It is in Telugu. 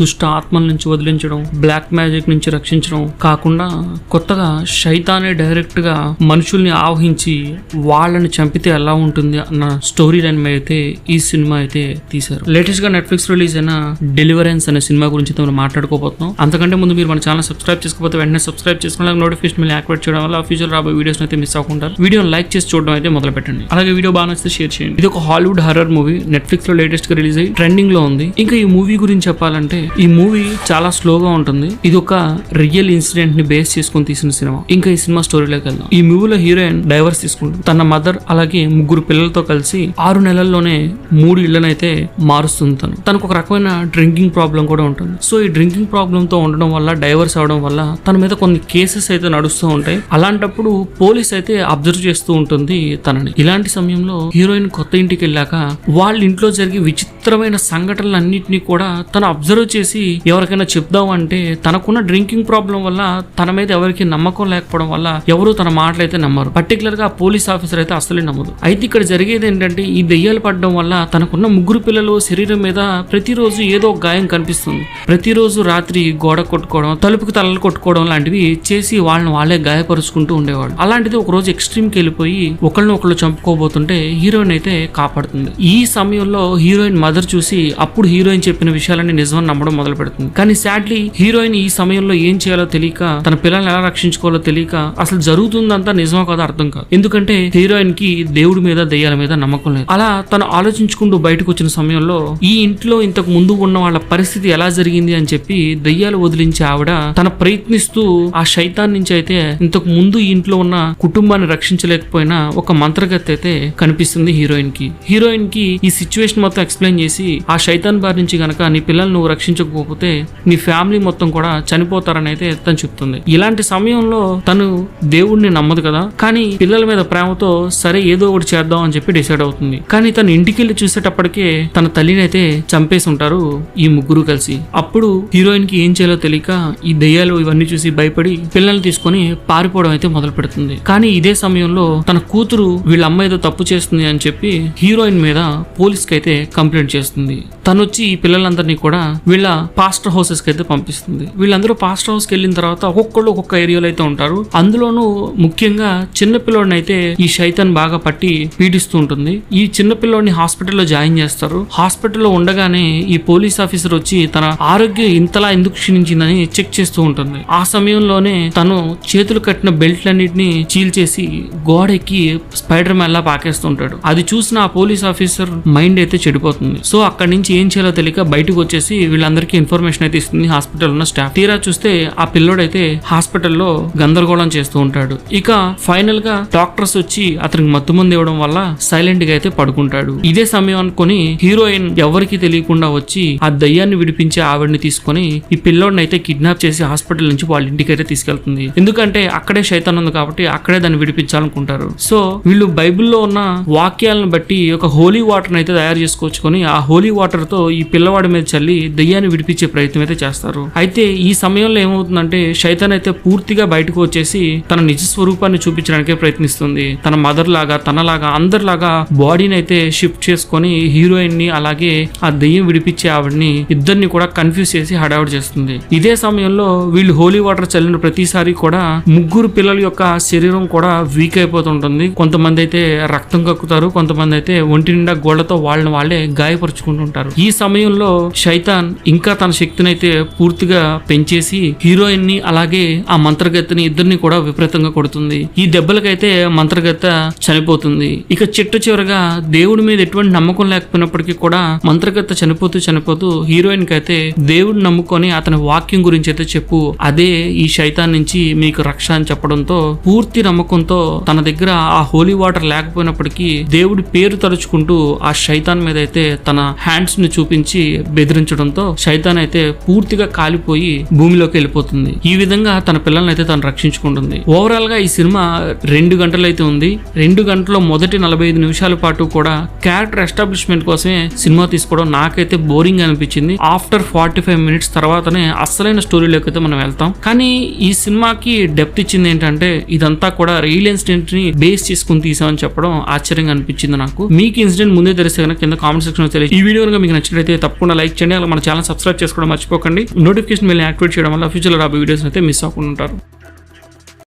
దుష్ట ఆత్మల నుంచి వదిలించడం, బ్లాక్ మ్యాజిక్ నుంచి రక్షించడం కాకుండా కొత్తగా శైతానే డైరెక్ట్ గా మనుషుల్ని ఆవహించి వాళ్ళని చంపితే ఎలా ఉంటుంది అన్న స్టోరీ లైన్ మీద అయితే ఈ సినిమా అయితే తీశారు. లేటెస్ట్ గా నెట్ఫ్లిక్స్ రిలీజ్ అయిన డెలివరెన్స్ అనే సినిమా గురించి మనం మాట్లాడుకోబోతున్నాం. అంతకంటే ముందు మీరు మన ఛానల్ సబ్స్క్రైబ్ చేసుకోకపోతే వెంటనే సబ్స్క్రైబ్ చేసుకుని నోటిఫికేషన్ మీద యాక్టివేట్ చేయడం వల్ల ఫ్యూచర్ రాబోయే వీడియోస్ అయితే మిస్ అవ్వకుండా వీడియోని లైక్ చేసి చూడడం అయితే మొదలు పెట్టండి. అలాగే వీడియో బాగా నచ్చితే షేర్ చేయండి. ఇది ఒక హాలీవుడ్ హారర్ మూవీ, నెట్ఫ్లిక్స్ లో లేటెస్ట్ గా రిలీజ్ అయ్యి ట్రెండింగ్ లో ఉంది. ఇంకా ఈ మూవీ గురించి చెప్పాలంటే ఈ మూవీ చాలా స్లోగా ఉంటుంది. ఇది ఒక రియల్ ఇన్సిడెంట్ ని బేస్ చేసుకుని తీసిన సినిమా. ఇంకా ఈ సినిమా స్టోరీలోకి వెళ్దాం. ఈ మూవీలో హీరోయిన్ డైవర్స్ తీసుకుంటుంది. తన మదర్ అలాగే 3 పిల్లలతో కలిసి 6 నెలల్లోనే 3 ఇళ్లనైతే మారుస్తుంది. తనకు ఒక రకమైన డ్రింకింగ్ ప్రాబ్లం కూడా ఉంటుంది. సో ఈ డ్రింకింగ్ ప్రాబ్లం తో ఉండడం వల్ల, డైవర్స్ అవడం వల్ల తన మీద కొన్ని కేసెస్ అయితే నడుస్తూ ఉంటాయి. అలాంటప్పుడు పోలీస్ అయితే అబ్జర్వ్ చేస్తూ ఉంటుంది తనని. ఇలాంటి సమయంలో హీరోయిన్ కొత్త ఇంటికి వెళ్ళాక వాళ్ళ ఇంట్లో జరిగే విచిత్రమైన సంఘటనలన్నింటినీ కూడా తను అబ్జర్వ్ చేసి ఎవరికైనా చెప్దాం అంటే తనకున్న డ్రింకింగ్ ప్రాబ్లం వల్ల తన మీద ఎవరికి నమ్మకం లేకపోవడం వల్ల ఎవరు తన మాటలు అయితే నమ్మరు. పర్టికులర్ గా పోలీస్ ఆఫీసర్ అయితే అసలే నమ్మదు. అయితే ఇక్కడ జరిగేది ఏంటంటే ఈ దెయ్యాలు పడడం వల్ల తనకున్న 3 పిల్లలు శరీరం మీద ప్రతిరోజు ఏదో ఒక గాయం కనిపిస్తుంది. ప్రతిరోజు రాత్రి గోడ కొట్టుకోవడం, తలుపుకి తలలు కొట్టుకోవడం లాంటివి చేసి వాళ్ళని వాళ్ళే గాయపరుచుకుంటూ ఉండేవాడు. అలాంటిది ఒక రోజు ఎక్స్ట్రీమ్ కి వెళ్ళిపోయి ఒకళ్ళు చంపుకోబోతుంటే హీరోయిన్ అయితే కాపాడుతుంది. ఈ సమయంలో హీరోయిన్ మదర్ చూసి అప్పుడు హీరోయిన్ చెప్పిన విషయాలని నిజమని నమ్మడం మొదలు పెడుతుంది. కానీ సాడ్లీ హీరోయిన్ ఈ సమయంలో ఏం చేయాలో తెలియక, తన పిల్లల్ని ఎలా రక్షించుకోవాలో తెలియక, అసలు జరుగుతుందంతా నిజమో కాదో అర్థం కాదు. ఎందుకంటే హీరోయిన్ కి దేవుడి మీద దెయ్యాల మీద నమ్మకం లేదు. అలా తను ఆలోచించుకుంటూ బయటకు వచ్చిన సమయంలో ఈ ఇంట్లో ఇంతకు ముందు ఉన్న వాళ్ళ పరిస్థితి ఎలా జరిగింది అని చెప్పి దెయ్యాలు వదిలించే ఆవిడ తన ప్రయత్నిస్తూ ఆ శైతాన్ నుంచి అయితే ఇంతకు ముందు ఈ ఇంట్లో ఉన్న కుటుంబాన్ని రక్షించలేకపోయినా ఒక మంత్రగత్తె అయితే కనిపిస్తుంది హీరోయిన్ కి. హీరోయిన్ కి ఈ సిచ్యువేషన్ మొత్తం ఎక్స్ప్లెయిన్ చేసి ఆ శైతాన్ బారి నుంచి గనక నీ పిల్లల్ని నువ్వు రక్షించకపోతే నీ ఫ్యామిలీ మొత్తం కూడా చనిపోతారని అయితే తను చెప్తుంది. ఇలాంటి సమయంలో తను దేవుడిని నమ్మదు కదా, కానీ పిల్లల మీద ప్రేమతో సరే ఏదో ఒకటి చేద్దాం అని చెప్పి డిసైడ్ అవుతుంది. కానీ తను ఇంటికి వెళ్ళి చూసేటప్పటికే తన తల్లిని అయితే చంపేసి ఉంటారు ఈ 3 కలిసి. అప్పుడు హీరోయిన్ కి ఏం చేయాలో తెలియక ఈ దెయ్యాలు ఇవన్నీ చూసి భయపడి పిల్లల్ని తీసుకొని పారిపోవడం అయితే మొదలు పెడుతుంది. కానీ ఇదే సమయంలో తన కూతురు వీళ్ళ అమ్మ ఏదో తప్పు చేస్తుంది అని చెప్పి హీరోయిన్ మీద పోలీస్ కి అయితే కంప్లైంట్ చేస్తుంది. తను వచ్చి ఈ పిల్లలందరినీ కూడా వీళ్ళ పాస్టర్ హౌసెస్ కి అయితే పంపిస్తుంది. వీళ్ళందరూ పాస్టర్ హౌస్ కి వెళ్ళిన తర్వాత ఒక్కొక్కళ్ళు ఒక్కొక్క ఏరియాలో అయితే ఉంటారు. అందులోనూ ముఖ్యంగా చిన్న పిల్లోడిని అయితే ఈ శైతాన్ బాగా పట్టి పీడిస్తూ ఉంటుంది. ఈ చిన్న పిల్లోడిని హాస్పిటల్లో జాయిన్ చేస్తారు. హాస్పిటల్లో ఉండగానే ఈ పోలీస్ ఆఫీసర్ వచ్చి తన ఆరోగ్యం ఇంతలా ఎందుకు క్షీణించిందని చెక్ చేస్తూ ఉంటుంది. ఆ సమయంలోనే తను చేతులు కట్టిన బెల్ట్లన్నిటిని చీల్చేసి గోడెక్కి స్పైడర్ మ్యాన్ లా పాకేస్తుంటాడు. అది చూసిన ఆ పోలీస్ ఆఫీసర్ మైండ్ అయితే చెడిపోతుంది. సో అక్కడి నుంచి ఏం చేయాలో తెలియక బయటకు వచ్చేసి వీళ్ళందరికీ ఇన్ఫర్మేషన్ అయితే ఇస్తుంది హాస్పిటల్ ఉన్న స్టాఫ్. తీరా చూస్తే ఆ పిల్లోడైతే హాస్పిటల్లో గందరగోళం చేస్తూ ఉంటాడు. ఇక ఫైనల్ గా డాక్టర్స్ వచ్చి అతనికి మత్తు మందు ఇవ్వడం వల్ల సైలెంట్ గా అయితే పడుకుంటాడు. ఇదే సమయం అనుకుని హీరోయిన్ ఎవరికి తెలియకుండా వచ్చి ఆ దయ్యాన్ని విడిపించే ఆవిడ్ని తీసుకొని ఈ పిల్లోడిని అయితే కిడ్నాప్ చేసి హాస్పిటల్ నుంచి వాళ్ళ ఇంటికి అయితే తీసుకెళ్తుంది. ఎందుకంటే అక్కడే శైతాన్ ఉంది కాబట్టి అక్కడే దాన్ని విడిపించాలనుకుంటారు. సో వీళ్ళు బైబిల్లో ఉన్న వాక్యాలను బట్టి ఒక హోలీ వాటర్ అయితే తయారు చేసుకొచ్చుకొని ఆ హోలీ వాటర్ తో ఈ పిల్లవాడి మీద చల్లి దయ్యాన్ని విడిపించే ప్రయత్నం అయితే చేస్తారు. అయితే ఈ సమయంలో ఏమవుతుందంటే శైతాన్ అయితే పూర్తిగా బయటకు వచ్చేసి తన నిజ స్వరూపాన్ని చూపించడానికే ప్రయత్నిస్తుంది. తన మదర్ లాగా, తనలాగా, అందరిలాగా బాడీని అయితే షిఫ్ట్ చేసుకొని హీరోయిన్ ని అలాగే ఆ దయ్యం విడిపించే ఆవిడ్ని ఇద్దరిని కూడా కన్ఫ్యూజ్ చేసి హడావుడి చేస్తుంది. ఇదే సమయంలో వీళ్ళు హోలీ వాటర్ చల్లిన ప్రతిసారి కూడా 3 పిల్లల యొక్క శరీరం కూడా వీక్ అయిపోతుంటుంది. కొంతమంది అయితే రక్తం కక్కుతారు, కొంతమంది అయితే ఒంటి నిండా గోళ్లతో వాళ్ళని వాళ్ళే గాయపరుచుకుంటుంటారు. ఈ సమయంలో శైతాన్ ఇంకా తన శక్తిని అయితే పూర్తిగా పెంచేసి హీరోయిన్ ని అలాగే ఆ మంత్రగత్తెని ఇద్దరిని కూడా విపరీతంగా కొడుతుంది. ఈ దెబ్బలకైతే మంత్రగత్తె చనిపోతుంది. ఇక చివరగా దేవుడి మీద ఎటువంటి నమ్మకం లేకపోయినప్పటికీ కూడా మంత్రగత్తె చనిపోతూ హీరోయిన్ కి అయితే దేవుడిని నమ్ముకొని అతని వాక్యం గురించి అయితే చెప్పు, అదే ఈ శైతాన్ నుంచి మీకు రక్ష అని చెప్పడంతో పూర్తి నమ్మకంతో తన దగ్గర ఆ హోలీ వాటర్ లేకపోయినప్పటికీ దేవుడి పేరు తలుచుకుంటూ ఆ శైతాన్ మీద అయితే తన హ్యాండ్స్ ని చూపించి బెదిరించడంతో శైతాన్ అయితే పూర్తిగా కాలిపోయి భూమిలోకి వెళ్ళిపోతుంది. ఈ విధంగా తన పిల్లల్ని అయితే తను రక్షించుకుంటుంది. ఓవరాల్ గా ఈ సినిమా 2 గంటలు అయితే ఉంది. 2 గంటల్లో మొదటి 45 నిమిషాల పాటు కూడా క్యారెక్టర్ ఎస్టాబ్లిష్మెంట్ కోసమే సినిమా తీసుకోవడం నాకైతే బోరింగ్ అనిపించింది. ఆఫ్టర్ 45 మినిట్స్ తర్వాతనే అసలైన స్టోరీలోకి అయితే మనం వెళ్తాం. కానీ ఈ సినిమాకి డెప్త్ ఇచ్చింది ఏంటంటే ఇదంతా కూడా రియల్ ఇన్సిడెంట్ ని బేస్ చేసుకుని తీసామని చెప్పడం ఆశ్చర్యంగా అనిపించింది నాకు. మీకు ఇన్సిడెంట్ ముందే తెలిస్తే కనుక కింద కామెంట్ సెక్షన్ లో తెలియదు. ఈ వీడియో కనుక మీకు నచ్చినట్లయితే తప్పకుండా లైక్ చేయండి. అలా మన ఛానల్ సబ్స్క్రైబ్ చేసుకోవడం మర్చిపోకండి. నోటిఫికేషన్ మెయిల్ యాక్టివేట్ చేయడం వల్ల ఫ్యూచర్లో రాబోయే వీడియోస్ అయితే మిస్ అవ్వకుండా ఉంటారు.